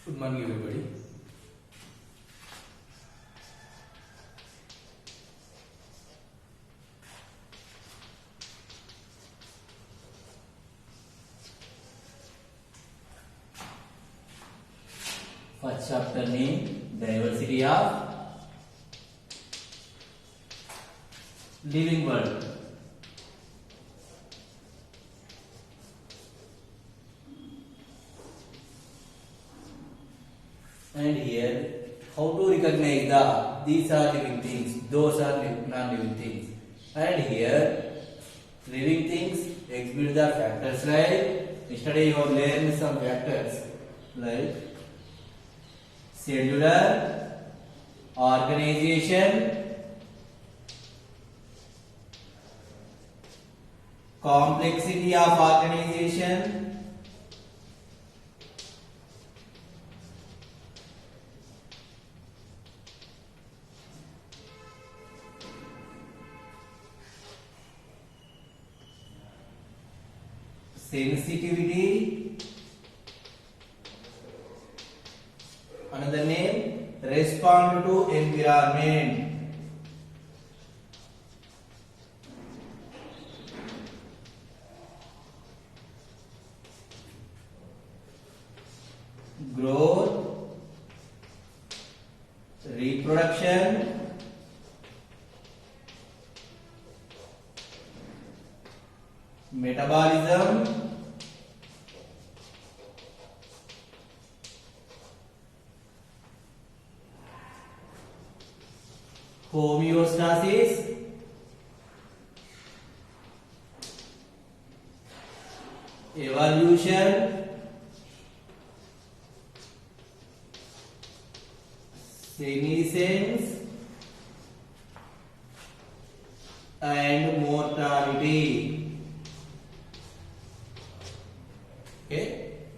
Good morning, everybody. First chapter name diversity of living world. And here, how to recognize these are living things, those are non-living things. And here, living things exhibit the factors like, yesterday you have learned some factors like cellular organization, complexity of organization, sensitivity, another name, respond to environment, growth, reproduction, metabolism, homeostasis, evolution, senescence, and mortality. Okay,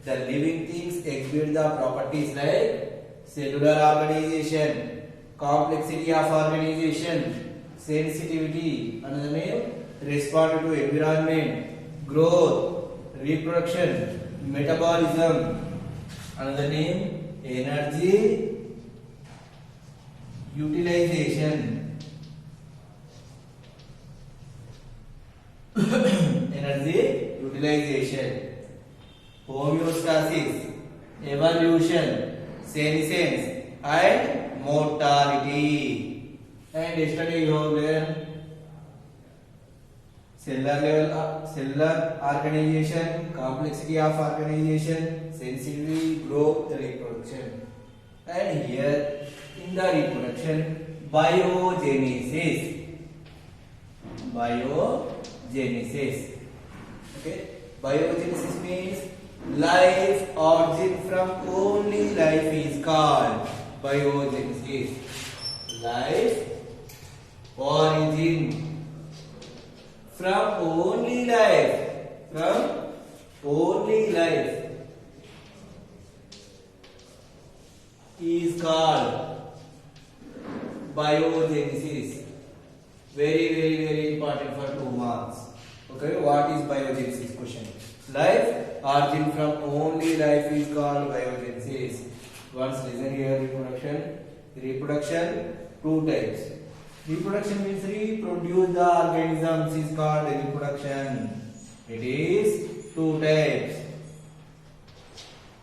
the living things exhibit the properties like cellular organization, complexity of organization, sensitivity, another name, respond to environment, growth, reproduction, metabolism, another name, energy utilization, energy utilization, homeostasis, evolution, senescence, and mortality. And yesterday you have learned cellular organization, complexity of organization, sensitivity, growth, reproduction. And here in the reproduction, biogenesis. Biogenesis. Okay, biogenesis means life origin from only life is called biogenesis. Life origin from only life, is called biogenesis. Very important for 2 marks. Okay, what is biogenesis question? Life origin from only life is called biogenesis. Once listen here, reproduction 2 types. Reproduction means reproduce the organisms is called reproduction. It is 2 types.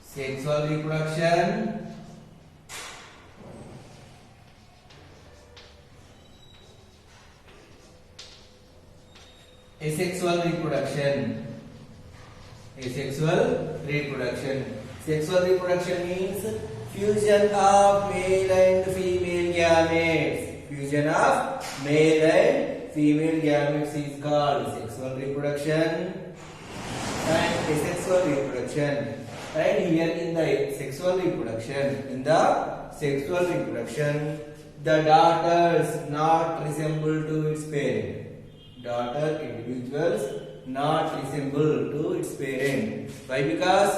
Sexual reproduction, asexual reproduction. Sexual reproduction means fusion of male and female gametes. Fusion of male and female gametes is called sexual reproduction. And asexual reproduction. And here in the sexual reproduction, the daughters not resemble to its parent. Daughter individuals not resemble to its parent. Why? Because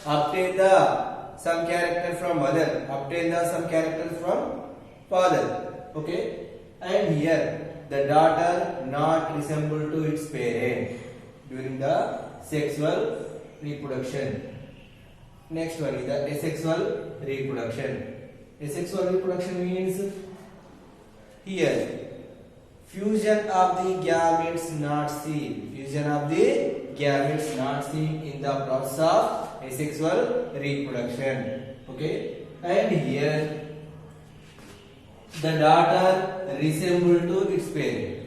obtain the some character from mother, obtain the some character from father. Okay, and here the daughter not resemble to its parent during the sexual reproduction. Next one is the asexual reproduction. Asexual reproduction means here fusion of the gametes not seen. Fusion of the gametes not seen in the process of asexual reproduction. Okay, and here the daughter resemble to its parent.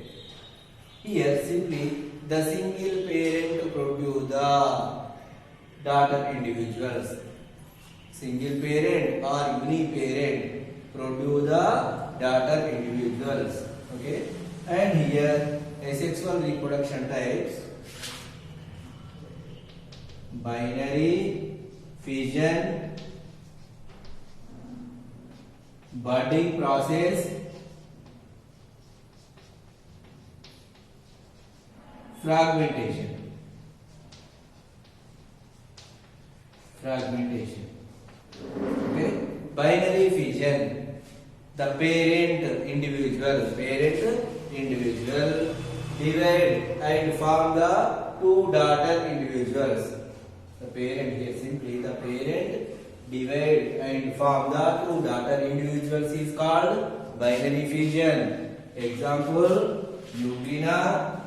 Here simply the single parent produce the daughter individuals. Single parent or uniparent produce the daughter individuals. Okay, and here asexual reproduction types: binary, fission, budding process, fragmentation. Okay, binary fission: the parent individual divide and form the two daughter individuals. The parent, here simply the parent divide and form the two daughter individuals is called binary fission. Example: Euglena,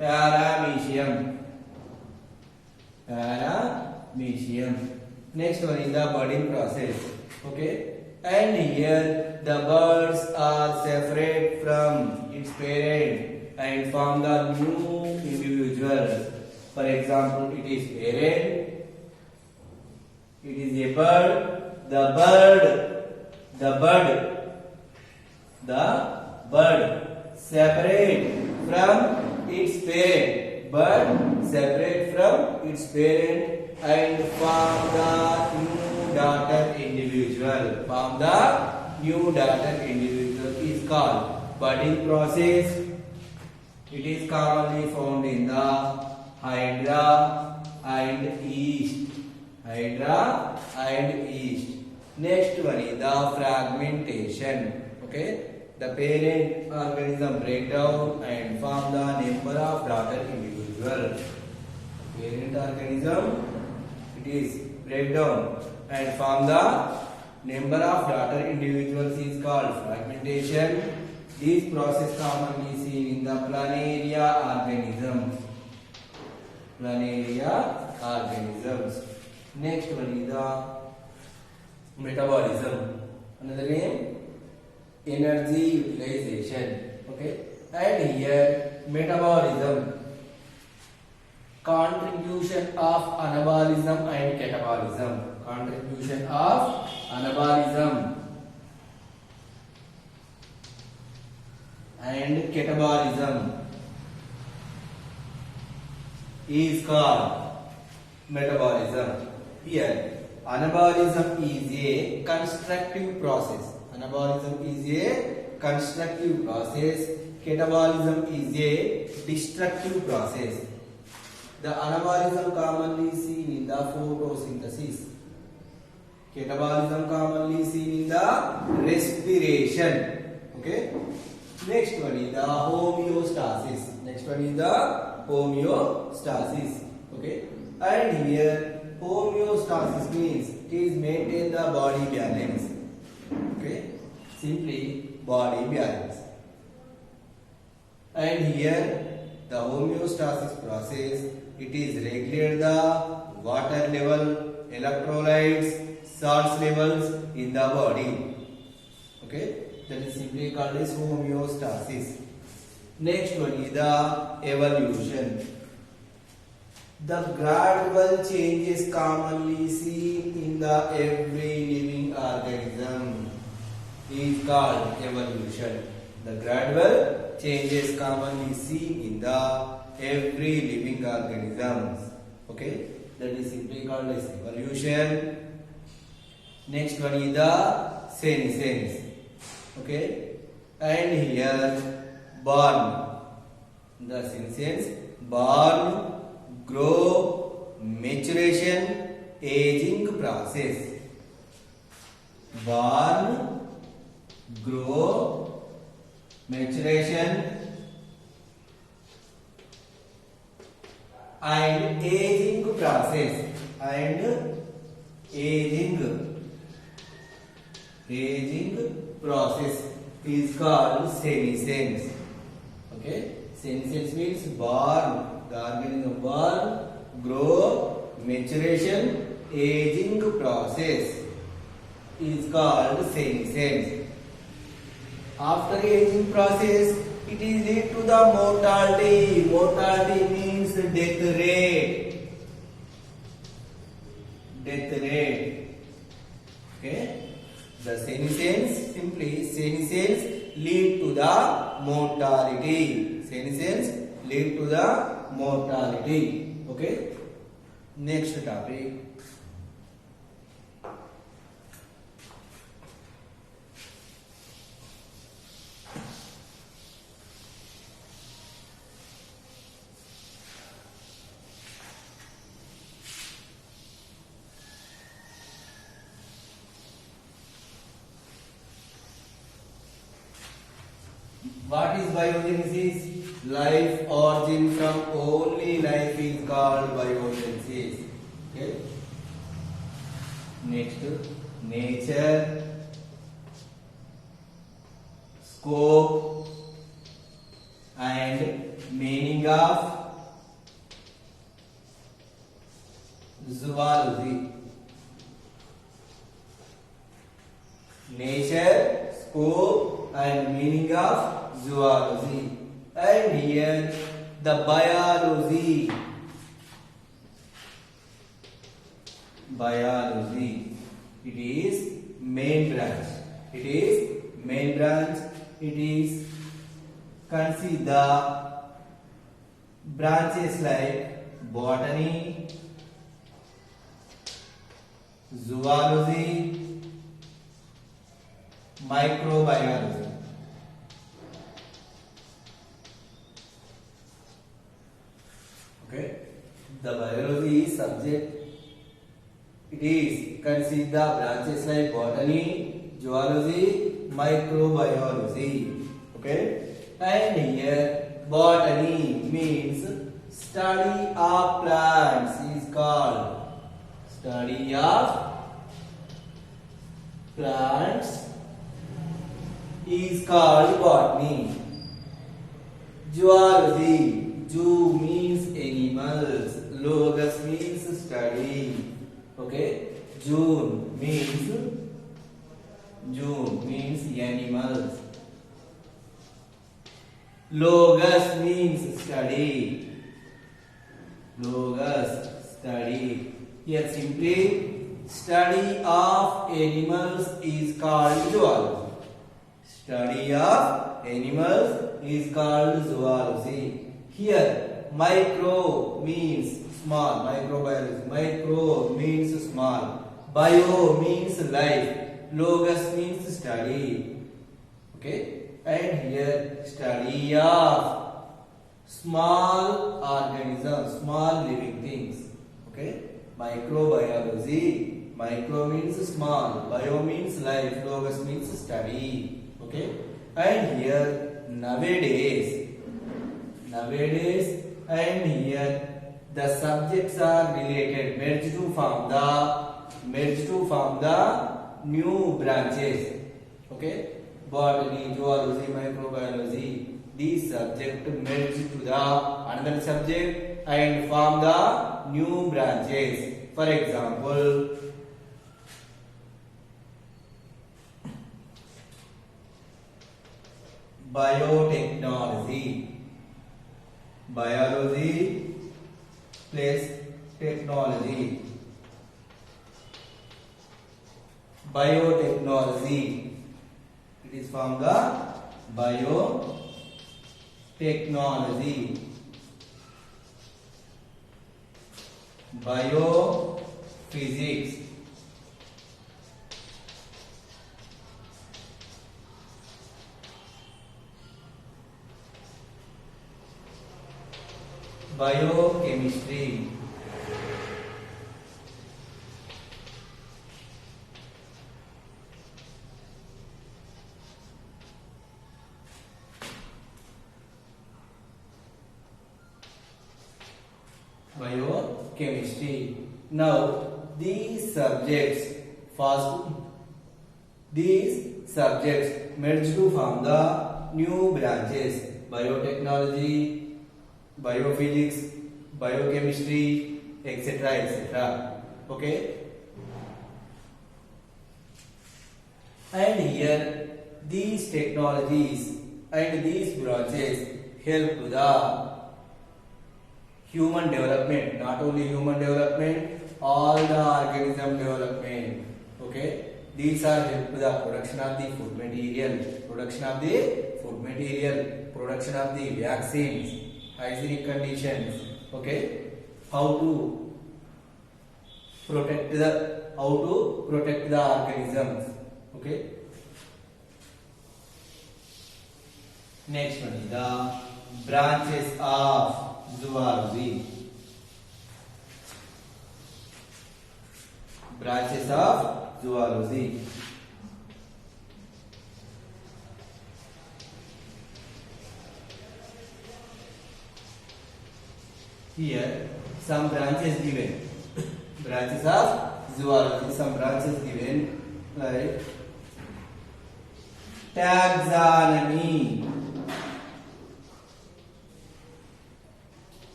Paramecium. Next one is the budding process. Okay, and here the birds are separate from its parent and form the new individuals. For example, it is parent, it is a bird, the bird separate from its parent, and form the new daughter individual. Is called budding process. It is commonly found in the Hydra and yeast. Next one is the fragmentation. Okay, the parent organism break down and form the number of daughter individuals. Parent organism, it is break down and form the number of daughter individuals is called fragmentation. This process commonly seen in the planaria organisms. Next one is the metabolism. Another name, energy utilization. Okay, and here metabolism, contribution of anabolism and catabolism. Is called metabolism. Here anabolism is a constructive process. Catabolism is a destructive process. The anabolism commonly seen in the photosynthesis. Catabolism commonly seen in the respiration. Okay. Next one is the homeostasis. Okay. And here homeostasis means it is maintain the body balance. Okay. Simply body balance. And here the homeostasis process, it is regulate the water level, electrolytes, salts levels in the body. Okay, that is simply called as homeostasis. Next one is the evolution. The gradual changes commonly seen in the every living organism is called evolution. The gradual changes commonly seen in the every living organisms. Okay, that is simply called as evolution. Next one is the senescence. Okay, and here born, the senescence, born, grow, maturation, aging process. Born, grow, maturation and aging process. and aging process is called senescence. Okay, senescence means born, the organism born, grow, maturation, aging process is called senescence. After aging process, it is lead to the mortality. Mortality means death rate. Death rate. Okay. The senescence, simply senescence lead to the mortality. Senescence lead to the mortality. Okay. Next topic. What is biogenesis? Life origin from only life is called biogenesis. Okay. Next, nature, scope and meaning of zoology. Nature, scope and meaning of zoology. And here the biology. Biology. It is main branch. It is main branch. It is consider the branches like botany, zoology, microbiology. Okay, the biology subject. It is consider the branches like botany, zoology, microbiology. Okay, and here botany means study of plants is called study of plants is called botany. Zoology. Zoo means animals. Logos means study. Okay. June means animals. Logos means study. Logos study. Here simply study of animals is called zoology. Study of animals is called zoology. Here micro means small, microbiology. Micro means small. Bio means life. Logos means study. Okay. And here study of small organisms, small living things. Okay. Microbiology. Micro means small. Bio means life. Logos means study. Okay. And here nowadays and here the subjects are related, merged to form the new branches. Okay, botany, zoology, microbiology. These subjects merged to the another subject and form the new branches. For example, biotechnology. Biology plus technology. Biotechnology. It is from the biotechnology. Biophysics. Biochemistry. Biochemistry. Now first these subjects merge to form the new branches: biotechnology, biophysics, biochemistry, etc. etc. Okay. And here these technologies and these branches help to the human development, not only human development, all the organism development. Okay, these are help to the production of the food material, production of the vaccines, hygienic conditions. Okay, how to protect the organisms. Okay, next one is the branches of zoology. Branches of zoology. Here some branches given. Branches of zoology. Some branches given like taxonomy,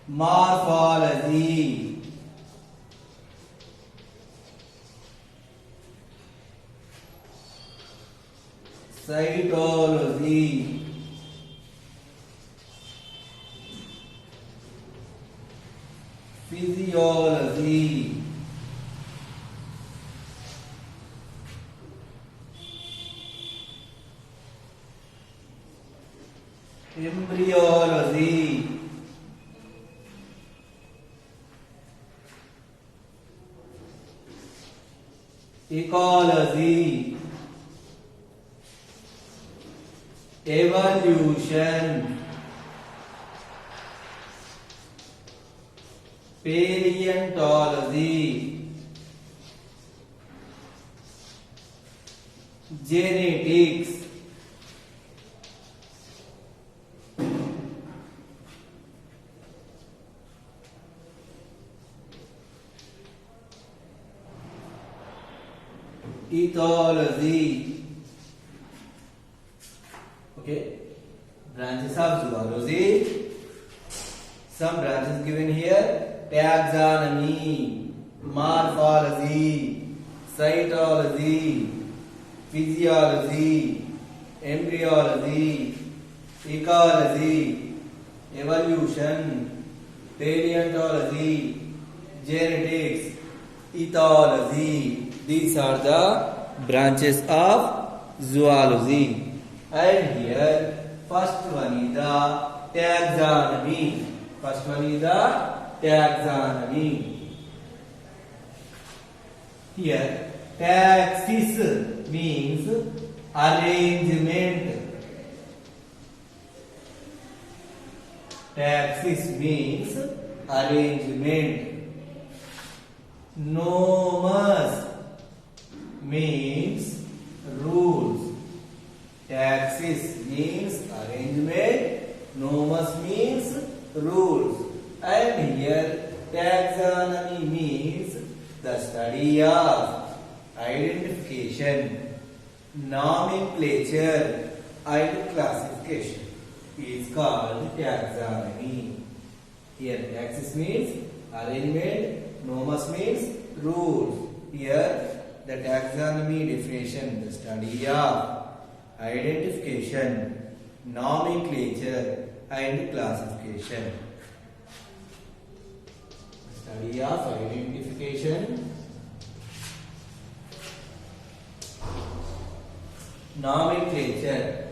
morphology, cytology, physiology, embryology, ecology, evolution, paleontology, genetics, ethology. Okay, branches of zoology. Some branches given here: taxonomy, morphology, cytology, physiology, embryology, ecology, evolution, paleontology, genetics, ethology. These are the branches of zoology. And here first one is the taxonomy. Here taxis means arrangement. Nomos means rules. Taxis means arrangement. Nomos means rules. And here taxonomy means the study of identification, nomenclature and classification is called taxonomy. Here taxis means arrangement, nomos means rules. Here the taxonomy definition, the study of identification, nomenclature and classification. Study of identification, nomenclature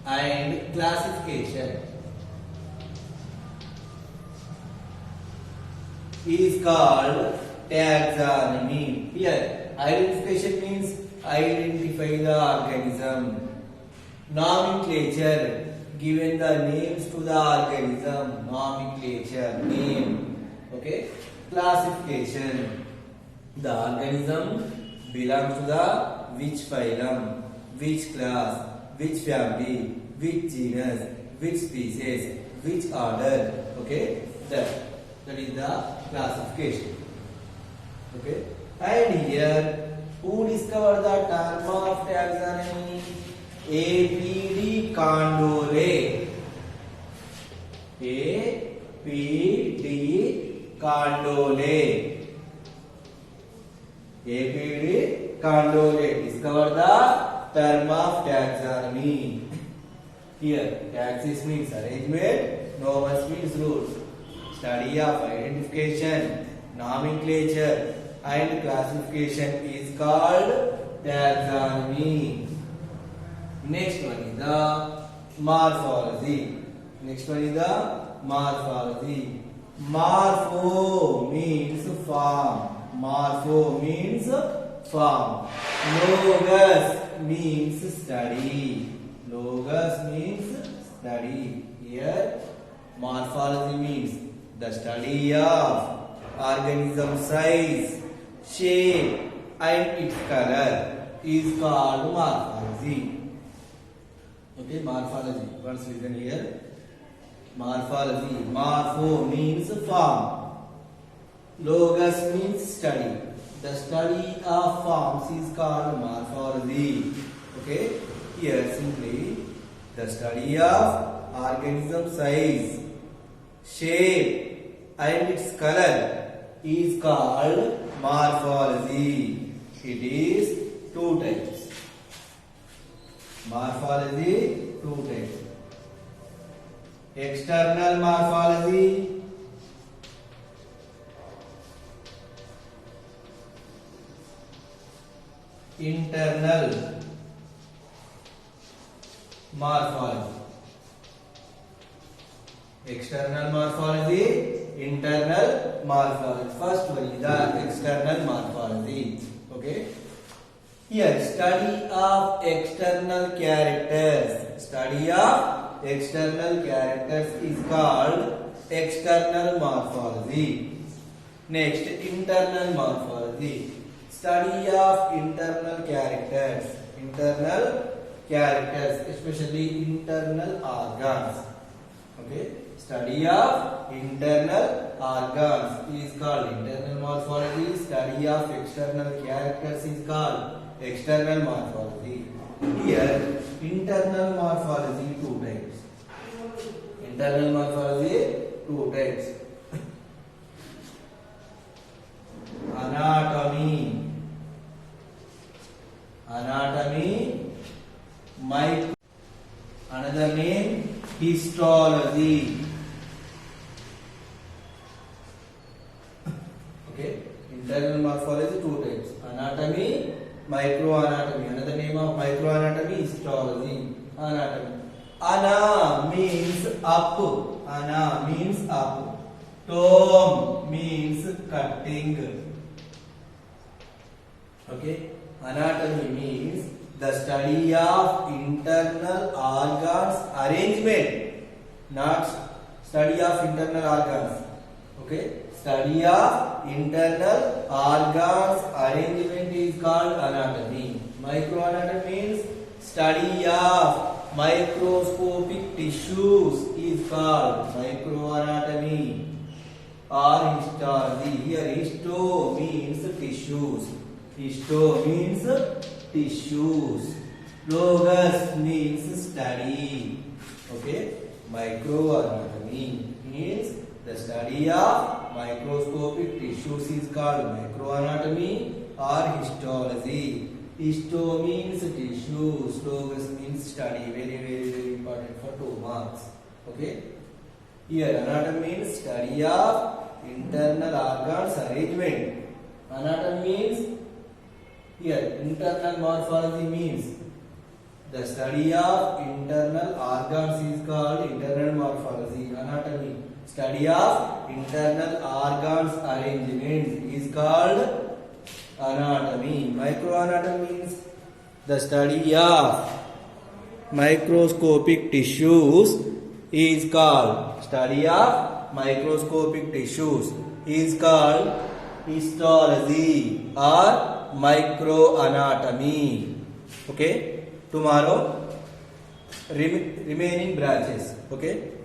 and classification is called taxonomy. Here identification means identify the organism. Nomenclature, given the names to the organism. Nomenclature, name. Okay. Classification, the organism belongs to the which phylum, which class, which family, which genus, which species, which order. Okay, that is the classification. Okay, and here who discovered the term of taxonomy? A.P.D. Condoré. A.P.D. Condoré. A.P.D. Condoré discovered the term of taxonomy. Here, taxis means arrangement, nomus means rules. Study of identification, nomenclature, and classification is called taxonomy. Next one is the morphology. Next one is the morphology. Morpho means form. Morpho means form. Logos means study. Logos means study. Here, morphology means the study of organism size, shape, and its color is called morphology. Okay, morphology. Once listen here. Morphology. Morpho means form. Logos means study. The study of forms is called morphology. Okay, here simply the study of organism size, shape, and its color is called morphology. It is two types. Morphology, two types. External morphology, internal morphology. External morphology, internal morphology. First one is the external morphology. Okay. Here, study of external characters. Study of external characters is called external morphology. Next, internal morphology. Study of internal characters. Internal characters, especially internal organs. Okay. Study of internal organs is called internal morphology. Study of external characters is called external morphology. Here, internal morphology two types. Internal morphology two types. Anatomy. Anatomy. Another name, histology. Okay, internal morphology two types. Anatomy, microanatomy. Another name of microanatomy, histology. Anatomy. Ana means up. Ana means up. Tome means cutting. Okay, anatomy means the study of internal organs arrangement, not study of internal organs. Okay, study of internal organs arrangement is called anatomy. Microanatomy means study of microscopic tissues is called microanatomy or histology. Here, histo means tissues. Histo means tissues. Logos means study. Okay, microanatomy means the study of microscopic tissues is called microanatomy or histology. Histo means tissues. Logos means study. Very, very, very important for 2 marks. Okay. Here, anatomy means study of internal organs arrangement. Anatomy means here, internal morphology means the study of internal organs is called internal morphology. Anatomy, study of internal organs arrangement is called anatomy. Microanatomy means the study of microscopic tissues is called study of microscopic tissues is called histology or microanatomy. Okay, tomorrow remaining branches. Okay.